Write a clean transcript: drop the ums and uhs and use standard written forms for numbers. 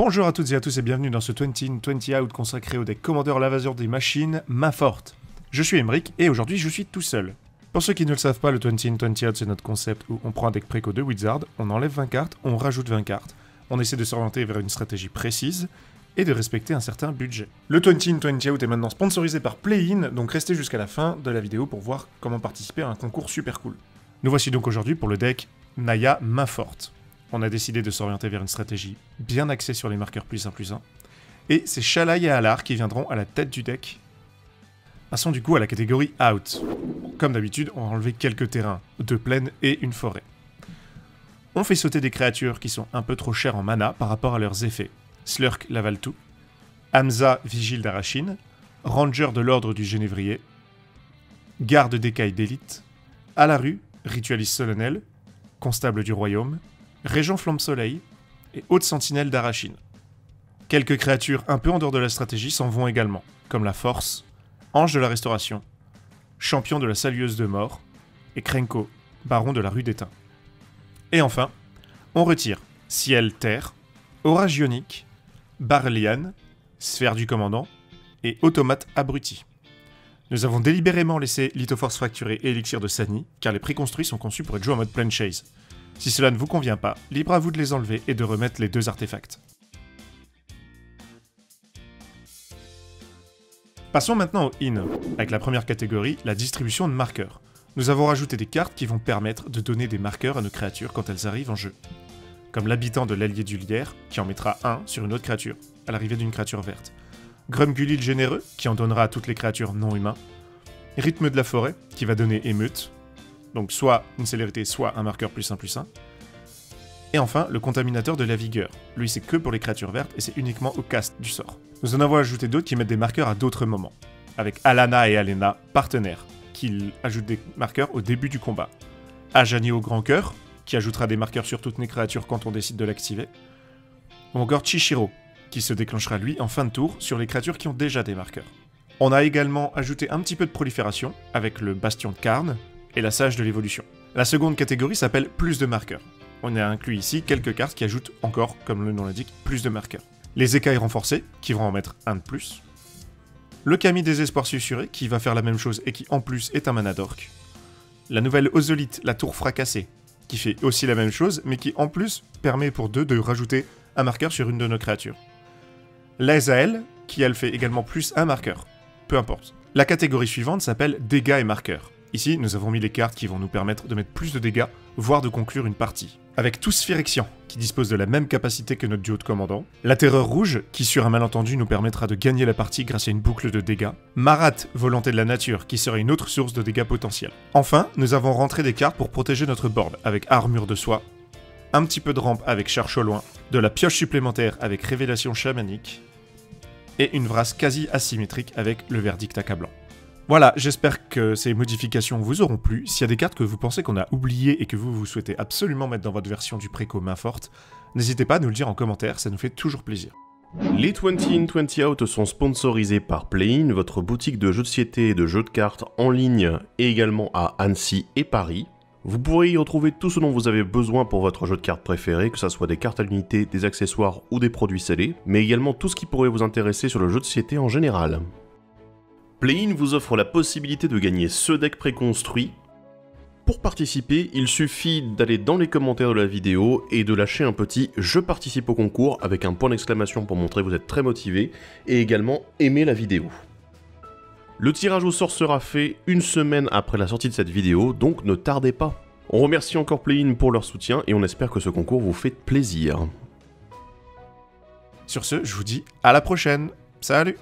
Bonjour à toutes et à tous et bienvenue dans ce 20 Out consacré au deck Commander l'invaseur des machines, main forte. Je suis Emeric et aujourd'hui je suis tout seul. Pour ceux qui ne le savent pas, le 20 Out c'est notre concept où on prend un deck préco de Wizard, on enlève 20 cartes, on rajoute 20 cartes, on essaie de s'orienter vers une stratégie précise et de respecter un certain budget. Le 20 Out est maintenant sponsorisé par Play-in, donc restez jusqu'à la fin de la vidéo pour voir comment participer à un concours super cool. Nous voici donc aujourd'hui pour le deck Naya main forte. On a décidé de s'orienter vers une stratégie bien axée sur les marqueurs +1/+1. Et c'est Shalai et Alar qui viendront à la tête du deck. Passons du coup à la catégorie Out. Comme d'habitude, on va enlever quelques terrains, 2 plaines et une forêt. On fait sauter des créatures qui sont un peu trop chères en mana par rapport à leurs effets. Slurk Lavaltou, Hamza Vigile d'Arachine, Ranger de l'Ordre du Génévrier, Garde d'écailles d'élite, Alaru, Ritualiste solennel, Constable du Royaume, Régent Flamme-Soleil et Haute Sentinelle d'Arachine. Quelques créatures un peu en dehors de la stratégie s'en vont également, comme la Force, Ange de la Restauration, Champion de la Salieuse de Mort et Krenko, Baron de la Rue d'Étain. Et on retire Ciel-Terre, Orage Ionique, Barlian, Sphère du Commandant et Automate Abruti. Nous avons délibérément laissé Lithoforce Fracturé et Élixir de Sani, car les préconstruits sont conçus pour être joués en mode Plane Chase. Si cela ne vous convient pas, libre à vous de les enlever et de remettre les 2 artefacts. Passons maintenant au In, avec la première catégorie, la distribution de marqueurs. Nous avons rajouté des cartes qui vont permettre de donner des marqueurs à nos créatures quand elles arrivent en jeu. Comme l'habitant de l'Allier du Lierre, qui en mettra 1 sur une autre créature, à l'arrivée d'une créature verte. Grumgulil Généreux, qui en donnera à toutes les créatures non humains. Rythme de la Forêt, qui va donner Émeute. Donc soit une célérité, soit un marqueur +1/+1. Et enfin, le Contaminateur de la Vigueur. Lui, c'est que pour les créatures vertes et c'est uniquement au cast du sort. Nous en avons ajouté d'autres qui mettent des marqueurs à d'autres moments. Avec Alana et Alena, partenaires, qui ajoutent des marqueurs au début du combat. Ajani au Grand Cœur, qui ajoutera des marqueurs sur toutes les créatures quand on décide de l'activer. Ou encore Chishiro, qui se déclenchera lui en fin de tour sur les créatures qui ont déjà des marqueurs. On a également ajouté un petit peu de prolifération avec le Bastion de Karn et la Sage de l'évolution. La seconde catégorie s'appelle plus de marqueurs. On a inclus ici quelques cartes qui ajoutent encore, comme le nom l'indique, plus de marqueurs. Les écailles renforcées, qui vont en mettre un de plus. Le Kami des Espoirs Susurrés, qui va faire la même chose et qui en plus est un mana d'orque. La nouvelle Ozolite, la Tour Fracassée, qui fait aussi la même chose, mais qui en plus permet pour 2 de rajouter un marqueur sur une de nos créatures. L'Azael, qui elle fait également plus un marqueur. Peu importe. La catégorie suivante s'appelle dégâts et marqueurs. Ici, nous avons mis les cartes qui vont nous permettre de mettre plus de dégâts, voire de conclure une partie. Avec tous Phyrexian, qui dispose de la même capacité que notre duo de commandant. La Terreur Rouge, qui sur un malentendu nous permettra de gagner la partie grâce à une boucle de dégâts. Marat, Volonté de la Nature, qui serait une autre source de dégâts potentiels. Enfin, nous avons rentré des cartes pour protéger notre board, avec Armure de Soie, un petit peu de rampe avec Cherche au Loin, de la pioche supplémentaire avec Révélation Chamanique, et une vrasse quasi asymétrique avec le Verdict Accablant. Voilà, j'espère que ces modifications vous auront plu. S'il y a des cartes que vous pensez qu'on a oubliées et que vous souhaitez absolument mettre dans votre version du préco main forte, n'hésitez pas à nous le dire en commentaire, ça nous fait toujours plaisir. Les 20 Out sont sponsorisés par Play-in, votre boutique de jeux de société et de jeux de cartes en ligne, et également à Annecy et Paris. Vous pourrez y retrouver tout ce dont vous avez besoin pour votre jeu de cartes préféré, que ce soit des cartes à l'unité, des accessoires ou des produits scellés, mais également tout ce qui pourrait vous intéresser sur le jeu de société en général. Play-in vous offre la possibilité de gagner ce deck préconstruit. Pour participer, il suffit d'aller dans les commentaires de la vidéo et de lâcher un petit « Je participe au concours » avec un point d'exclamation pour montrer que vous êtes très motivé, et également aimer la vidéo. Le tirage au sort sera fait une semaine après la sortie de cette vidéo, donc ne tardez pas. On remercie encore Play-in pour leur soutien et on espère que ce concours vous fait plaisir. Sur ce, je vous dis à la prochaine. Salut!